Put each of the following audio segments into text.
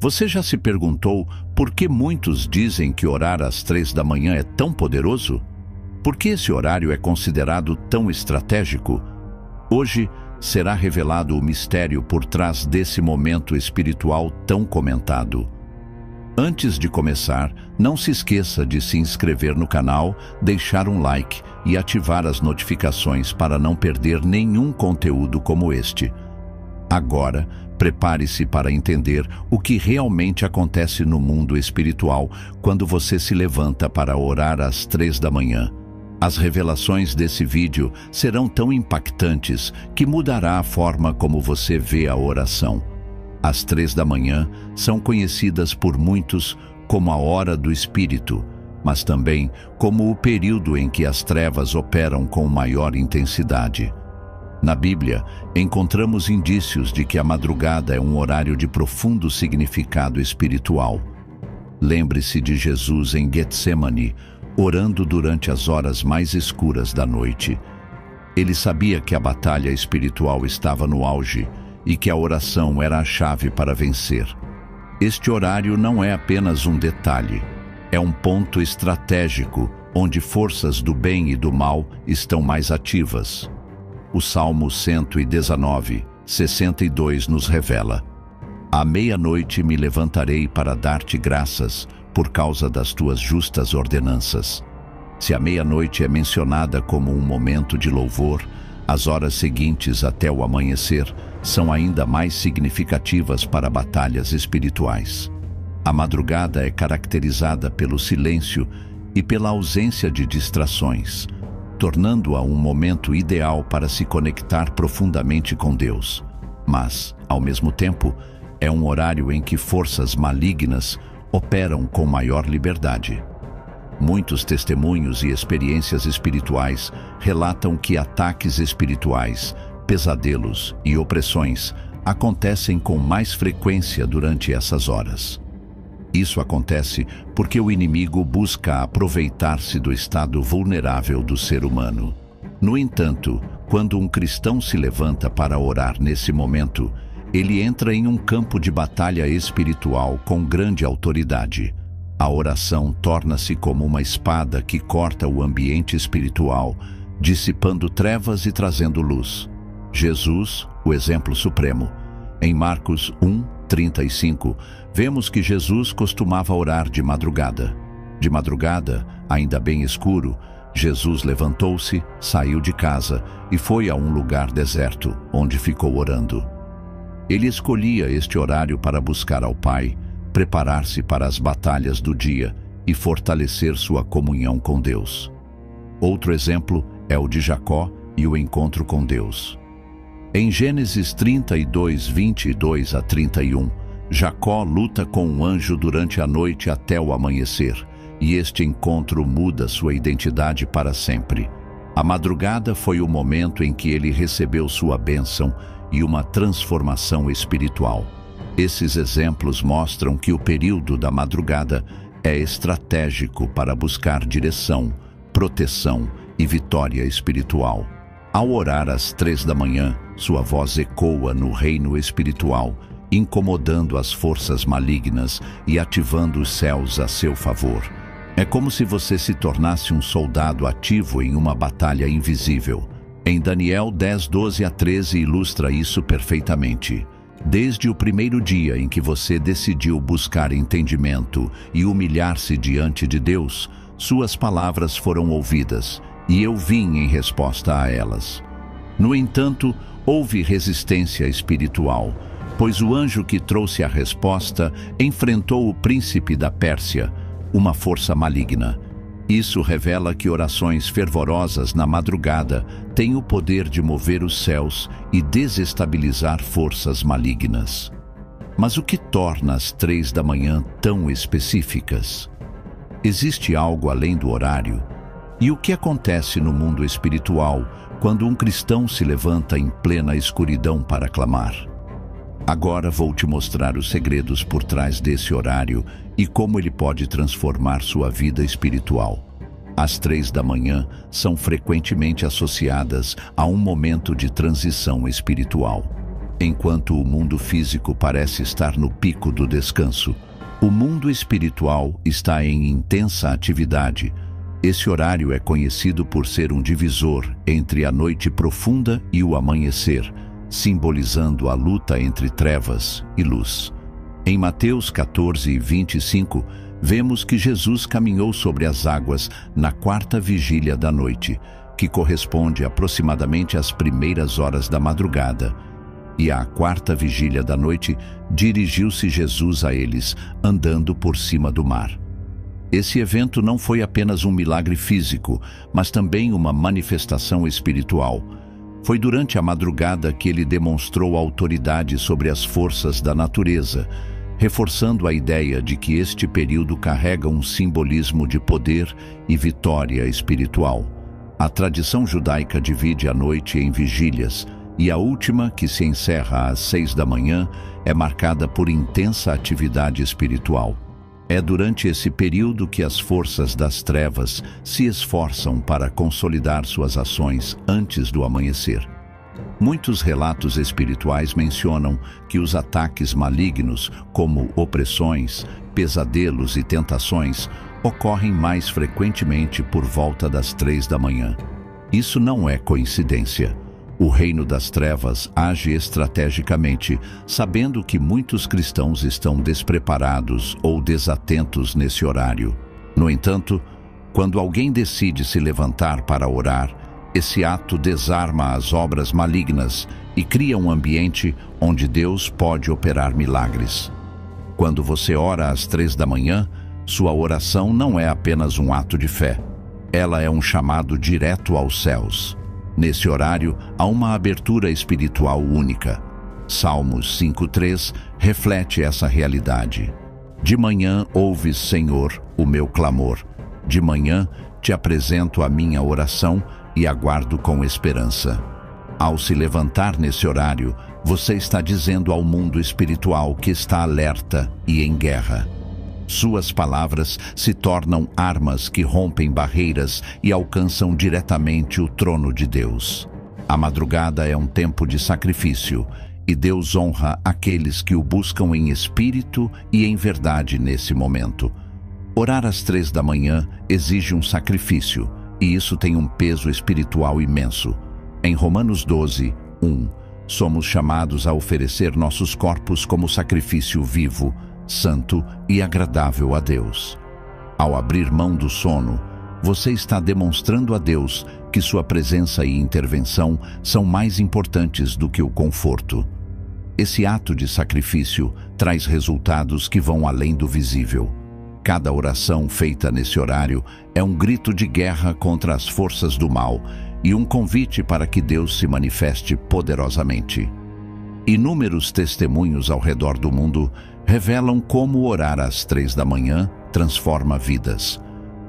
Você já se perguntou por que muitos dizem que orar às 3 da manhã é tão poderoso? Por que esse horário é considerado tão estratégico? Hoje será revelado o mistério por trás desse momento espiritual tão comentado. Antes de começar, não se esqueça de se inscrever no canal, deixar um like e ativar as notificações para não perder nenhum conteúdo como este. Agora, prepare-se para entender o que realmente acontece no mundo espiritual quando você se levanta para orar às 3 da manhã. As revelações desse vídeo serão tão impactantes que mudará a forma como você vê a oração. As 3 da manhã são conhecidas por muitos como a hora do Espírito, mas também como o período em que as trevas operam com maior intensidade. Na Bíblia, encontramos indícios de que a madrugada é um horário de profundo significado espiritual. Lembre-se de Jesus em Getsemane, orando durante as horas mais escuras da noite. Ele sabia que a batalha espiritual estava no auge e que a oração era a chave para vencer. Este horário não é apenas um detalhe, é um ponto estratégico onde forças do bem e do mal estão mais ativas. O Salmo 119, 62 nos revela: à meia-noite me levantarei para dar-te graças por causa das tuas justas ordenanças. Se a meia-noite é mencionada como um momento de louvor, as horas seguintes até o amanhecer são ainda mais significativas para batalhas espirituais. A madrugada é caracterizada pelo silêncio e pela ausência de distrações, tornando-a um momento ideal para se conectar profundamente com Deus. Mas, ao mesmo tempo, é um horário em que forças malignas operam com maior liberdade. Muitos testemunhos e experiências espirituais relatam que ataques espirituais, pesadelos e opressões acontecem com mais frequência durante essas horas. Isso acontece porque o inimigo busca aproveitar-se do estado vulnerável do ser humano. No entanto, quando um cristão se levanta para orar nesse momento, ele entra em um campo de batalha espiritual com grande autoridade. A oração torna-se como uma espada que corta o ambiente espiritual, dissipando trevas e trazendo luz. Jesus, o exemplo supremo. Em Marcos 1:35, vemos que Jesus costumava orar de madrugada. De madrugada, ainda bem escuro, Jesus levantou-se, saiu de casa e foi a um lugar deserto, onde ficou orando. Ele escolhia este horário para buscar ao Pai, preparar-se para as batalhas do dia e fortalecer sua comunhão com Deus. Outro exemplo é o de Jacó e o encontro com Deus. Em Gênesis 32, 22 a 31, Jacó luta com um anjo durante a noite até o amanhecer, e este encontro muda sua identidade para sempre. A madrugada foi o momento em que ele recebeu sua bênção e uma transformação espiritual. Esses exemplos mostram que o período da madrugada é estratégico para buscar direção, proteção e vitória espiritual. Ao orar às 3 da manhã, sua voz ecoa no reino espiritual, incomodando as forças malignas e ativando os céus a seu favor. É como se você se tornasse um soldado ativo em uma batalha invisível. Em Daniel 10, 12 a 13 ilustra isso perfeitamente. Desde o primeiro dia em que você decidiu buscar entendimento e humilhar-se diante de Deus, suas palavras foram ouvidas, e eu vim em resposta a elas. No entanto, houve resistência espiritual, pois o anjo que trouxe a resposta enfrentou o príncipe da Pérsia, uma força maligna. Isso revela que orações fervorosas na madrugada têm o poder de mover os céus e desestabilizar forças malignas. Mas o que torna as 3 da manhã tão específicas? Existe algo além do horário? E o que acontece no mundo espiritual quando um cristão se levanta em plena escuridão para clamar? Agora vou te mostrar os segredos por trás desse horário e como ele pode transformar sua vida espiritual. As 3 da manhã são frequentemente associadas a um momento de transição espiritual. Enquanto o mundo físico parece estar no pico do descanso, o mundo espiritual está em intensa atividade. Esse horário é conhecido por ser um divisor entre a noite profunda e o amanhecer, simbolizando a luta entre trevas e luz. Em Mateus 14:25, vemos que Jesus caminhou sobre as águas na quarta vigília da noite, que corresponde aproximadamente às primeiras horas da madrugada. E à quarta vigília da noite, dirigiu-se Jesus a eles, andando por cima do mar. Esse evento não foi apenas um milagre físico, mas também uma manifestação espiritual. Foi durante a madrugada que ele demonstrou autoridade sobre as forças da natureza, reforçando a ideia de que este período carrega um simbolismo de poder e vitória espiritual. A tradição judaica divide a noite em vigílias, e a última, que se encerra às 6 da manhã, é marcada por intensa atividade espiritual. É durante esse período que as forças das trevas se esforçam para consolidar suas ações antes do amanhecer. Muitos relatos espirituais mencionam que os ataques malignos, como opressões, pesadelos e tentações, ocorrem mais frequentemente por volta das 3 da manhã. Isso não é coincidência. O reino das trevas age estrategicamente, sabendo que muitos cristãos estão despreparados ou desatentos nesse horário. No entanto, quando alguém decide se levantar para orar, esse ato desarma as obras malignas e cria um ambiente onde Deus pode operar milagres. Quando você ora às 3 da manhã, sua oração não é apenas um ato de fé. Ela é um chamado direto aos céus. Nesse horário, há uma abertura espiritual única. Salmos 5:3 reflete essa realidade. De manhã ouves, Senhor, o meu clamor. De manhã te apresento a minha oração e aguardo com esperança. Ao se levantar nesse horário, você está dizendo ao mundo espiritual que está alerta e em guerra. Suas palavras se tornam armas que rompem barreiras e alcançam diretamente o trono de Deus. A madrugada é um tempo de sacrifício, e Deus honra aqueles que o buscam em espírito e em verdade nesse momento. Orar às 3 da manhã exige um sacrifício, e isso tem um peso espiritual imenso. Em Romanos 12:1, somos chamados a oferecer nossos corpos como sacrifício vivo, santo e agradável a Deus. Ao abrir mão do sono, você está demonstrando a Deus que sua presença e intervenção são mais importantes do que o conforto. Esse ato de sacrifício traz resultados que vão além do visível. Cada oração feita nesse horário é um grito de guerra contra as forças do mal e um convite para que Deus se manifeste poderosamente. Inúmeros testemunhos ao redor do mundo revelam como orar às 3 da manhã transforma vidas.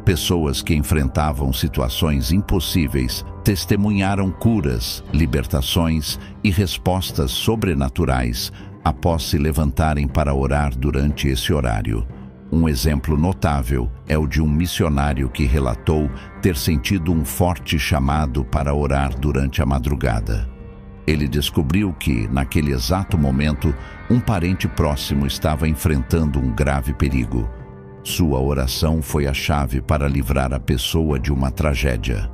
Pessoas que enfrentavam situações impossíveis testemunharam curas, libertações e respostas sobrenaturais após se levantarem para orar durante esse horário. Um exemplo notável é o de um missionário que relatou ter sentido um forte chamado para orar durante a madrugada. Ele descobriu que, naquele exato momento, um parente próximo estava enfrentando um grave perigo. Sua oração foi a chave para livrar a pessoa de uma tragédia.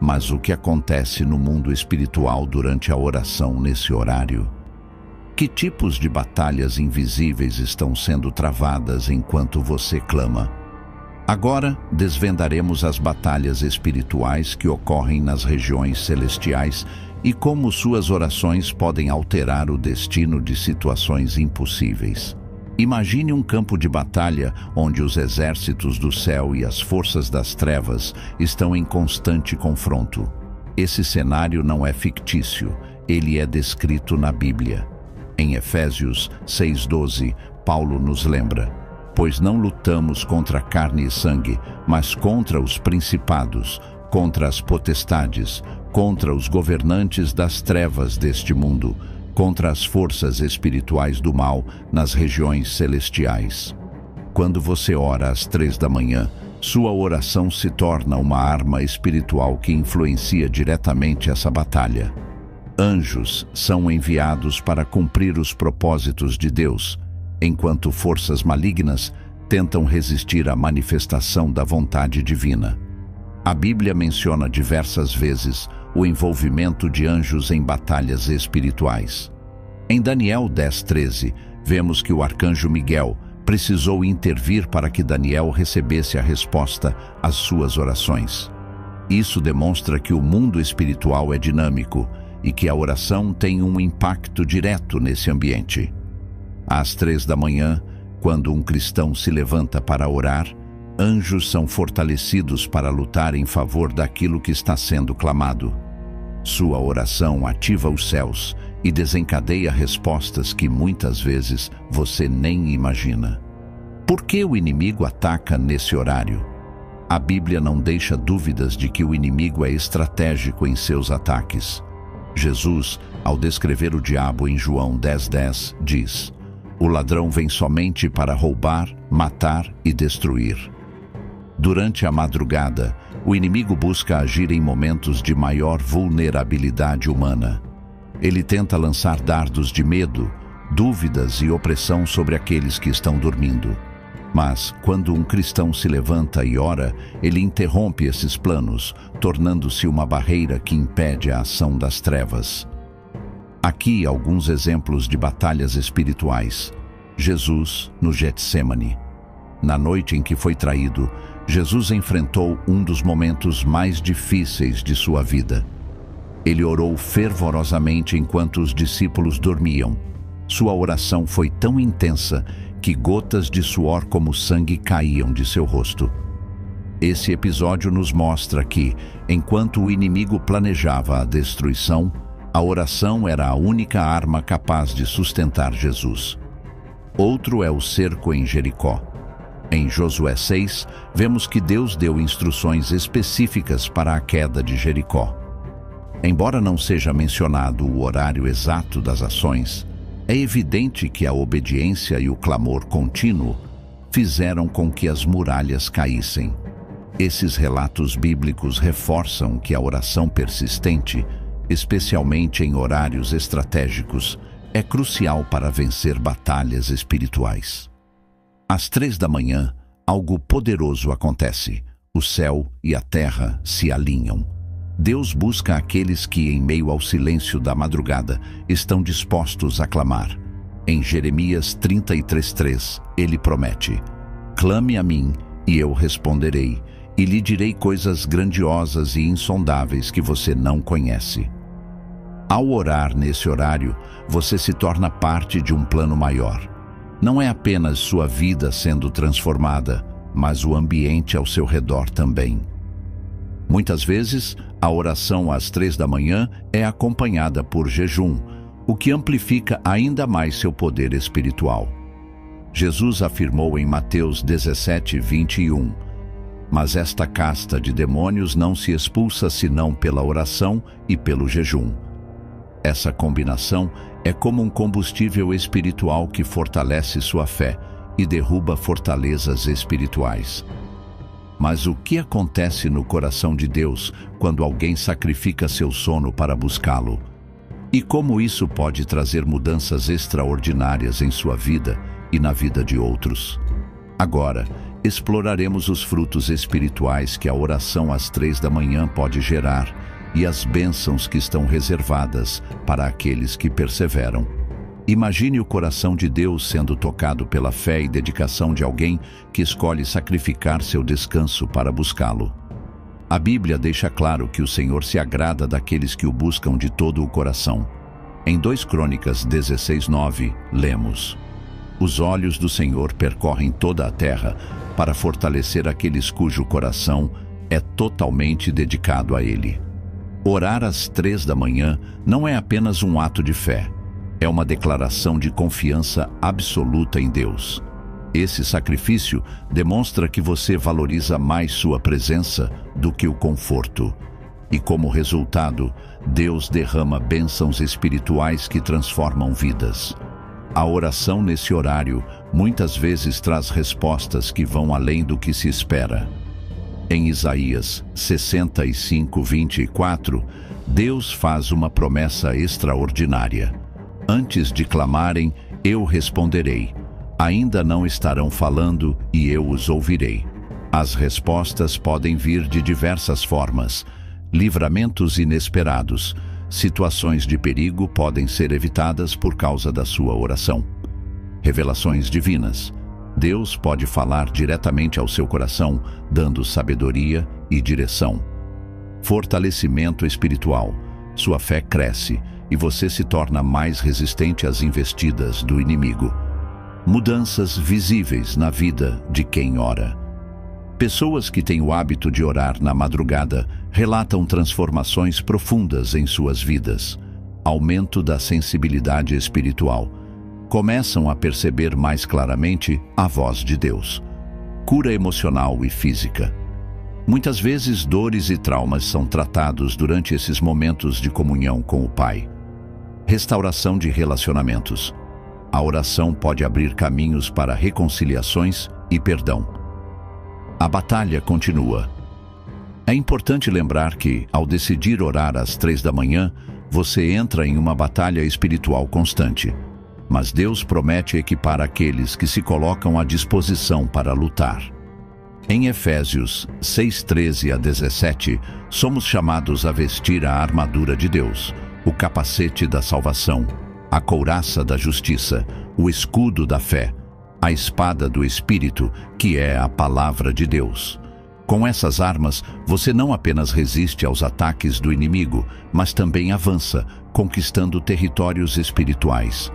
Mas o que acontece no mundo espiritual durante a oração nesse horário? Que tipos de batalhas invisíveis estão sendo travadas enquanto você clama? Agora, desvendaremos as batalhas espirituais que ocorrem nas regiões celestiais e como suas orações podem alterar o destino de situações impossíveis. Imagine um campo de batalha onde os exércitos do céu e as forças das trevas estão em constante confronto. Esse cenário não é fictício, ele é descrito na Bíblia. Em Efésios 6:12, Paulo nos lembra: pois não lutamos contra carne e sangue, mas contra os principados, contra as potestades, contra os governantes das trevas deste mundo, contra as forças espirituais do mal nas regiões celestiais. Quando você ora às 3 da manhã, sua oração se torna uma arma espiritual que influencia diretamente essa batalha. Anjos são enviados para cumprir os propósitos de Deus, enquanto forças malignas tentam resistir à manifestação da vontade divina. A Bíblia menciona diversas vezes o envolvimento de anjos em batalhas espirituais. Em Daniel 10:13, vemos que o arcanjo Miguel precisou intervir para que Daniel recebesse a resposta às suas orações. Isso demonstra que o mundo espiritual é dinâmico e que a oração tem um impacto direto nesse ambiente. Às 3 da manhã, quando um cristão se levanta para orar, anjos são fortalecidos para lutar em favor daquilo que está sendo clamado. Sua oração ativa os céus e desencadeia respostas que muitas vezes você nem imagina. Por que o inimigo ataca nesse horário? A Bíblia não deixa dúvidas de que o inimigo é estratégico em seus ataques. Jesus, ao descrever o diabo em João 10:10, diz: "O ladrão vem somente para roubar, matar e destruir." Durante a madrugada, o inimigo busca agir em momentos de maior vulnerabilidade humana. Ele tenta lançar dardos de medo, dúvidas e opressão sobre aqueles que estão dormindo. Mas, quando um cristão se levanta e ora, ele interrompe esses planos, tornando-se uma barreira que impede a ação das trevas. Aqui alguns exemplos de batalhas espirituais. Jesus, no Getsêmani. Na noite em que foi traído, Jesus enfrentou um dos momentos mais difíceis de sua vida. Ele orou fervorosamente enquanto os discípulos dormiam. Sua oração foi tão intensa que gotas de suor como sangue caíam de seu rosto. Esse episódio nos mostra que, enquanto o inimigo planejava a destruição, a oração era a única arma capaz de sustentar Jesus. Outro é o cerco em Jericó. Em Josué 6, vemos que Deus deu instruções específicas para a queda de Jericó. Embora não seja mencionado o horário exato das ações, é evidente que a obediência e o clamor contínuo fizeram com que as muralhas caíssem. Esses relatos bíblicos reforçam que a oração persistente, especialmente em horários estratégicos, é crucial para vencer batalhas espirituais. Às 3 da manhã, algo poderoso acontece. O céu e a terra se alinham. Deus busca aqueles que, em meio ao silêncio da madrugada, estão dispostos a clamar. Em Jeremias 33:3, ele promete: "Clame a mim, e eu responderei, e lhe direi coisas grandiosas e insondáveis que você não conhece." Ao orar nesse horário, você se torna parte de um plano maior. Não é apenas sua vida sendo transformada, mas o ambiente ao seu redor também. Muitas vezes, a oração às 3 da manhã é acompanhada por jejum, o que amplifica ainda mais seu poder espiritual. Jesus afirmou em Mateus 17:21, "Mas esta casta de demônios não se expulsa senão pela oração e pelo jejum." Essa combinação é como um combustível espiritual que fortalece sua fé e derruba fortalezas espirituais. Mas o que acontece no coração de Deus quando alguém sacrifica seu sono para buscá-lo? E como isso pode trazer mudanças extraordinárias em sua vida e na vida de outros? Agora, exploraremos os frutos espirituais que a oração às 3 da manhã pode gerar e as bênçãos que estão reservadas para aqueles que perseveram. Imagine o coração de Deus sendo tocado pela fé e dedicação de alguém que escolhe sacrificar seu descanso para buscá-lo. A Bíblia deixa claro que o Senhor se agrada daqueles que o buscam de todo o coração. Em 2 Crônicas 16:9, lemos: "Os olhos do Senhor percorrem toda a terra para fortalecer aqueles cujo coração é totalmente dedicado a Ele." Orar às 3 da manhã não é apenas um ato de fé. É uma declaração de confiança absoluta em Deus. Esse sacrifício demonstra que você valoriza mais sua presença do que o conforto. E como resultado, Deus derrama bênçãos espirituais que transformam vidas. A oração nesse horário muitas vezes traz respostas que vão além do que se espera. Em Isaías 65:24, Deus faz uma promessa extraordinária. Antes de clamarem, eu responderei. Ainda não estarão falando e eu os ouvirei. As respostas podem vir de diversas formas. Livramentos inesperados. Situações de perigo podem ser evitadas por causa da sua oração. Revelações divinas. Deus pode falar diretamente ao seu coração, dando sabedoria e direção. Fortalecimento espiritual. Sua fé cresce e você se torna mais resistente às investidas do inimigo. Mudanças visíveis na vida de quem ora. Pessoas que têm o hábito de orar na madrugada relatam transformações profundas em suas vidas. Aumento da sensibilidade espiritual. Começam a perceber mais claramente a voz de Deus. Cura emocional e física. Muitas vezes dores e traumas são tratados durante esses momentos de comunhão com o Pai. Restauração de relacionamentos. A oração pode abrir caminhos para reconciliações e perdão. A batalha continua. É importante lembrar que, ao decidir orar às 3 da manhã, você entra em uma batalha espiritual constante. Mas Deus promete equipar aqueles que se colocam à disposição para lutar. Em Efésios 6:13-17, somos chamados a vestir a armadura de Deus, o capacete da salvação, a couraça da justiça, o escudo da fé, a espada do Espírito, que é a palavra de Deus. Com essas armas, você não apenas resiste aos ataques do inimigo, mas também avança, conquistando territórios espirituais.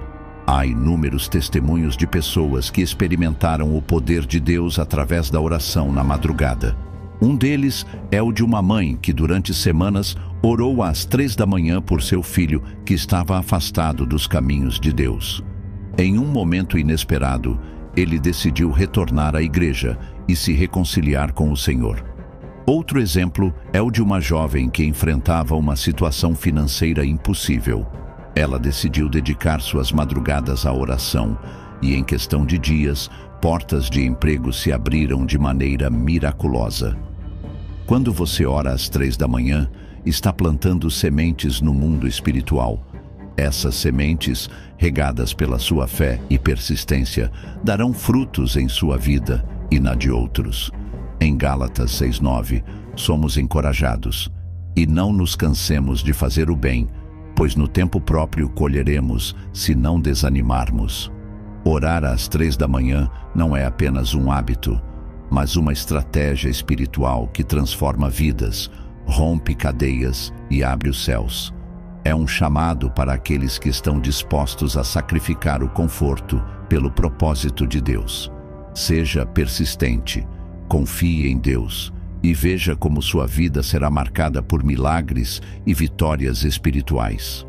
Há inúmeros testemunhos de pessoas que experimentaram o poder de Deus através da oração na madrugada. Um deles é o de uma mãe que durante semanas orou às 3 da manhã por seu filho que estava afastado dos caminhos de Deus. Em um momento inesperado, ele decidiu retornar à igreja e se reconciliar com o Senhor. Outro exemplo é o de uma jovem que enfrentava uma situação financeira impossível. Ela decidiu dedicar suas madrugadas à oração e, em questão de dias, portas de emprego se abriram de maneira miraculosa. Quando você ora às 3 da manhã, está plantando sementes no mundo espiritual. Essas sementes, regadas pela sua fé e persistência, darão frutos em sua vida e na de outros. Em Gálatas 6:9, somos encorajados. E não nos cansemos de fazer o bem, pois no tempo próprio colheremos, se não desanimarmos. Orar às 3 da manhã não é apenas um hábito, mas uma estratégia espiritual que transforma vidas, rompe cadeias e abre os céus. É um chamado para aqueles que estão dispostos a sacrificar o conforto pelo propósito de Deus. Seja persistente, confie em Deus e veja como sua vida será marcada por milagres e vitórias espirituais.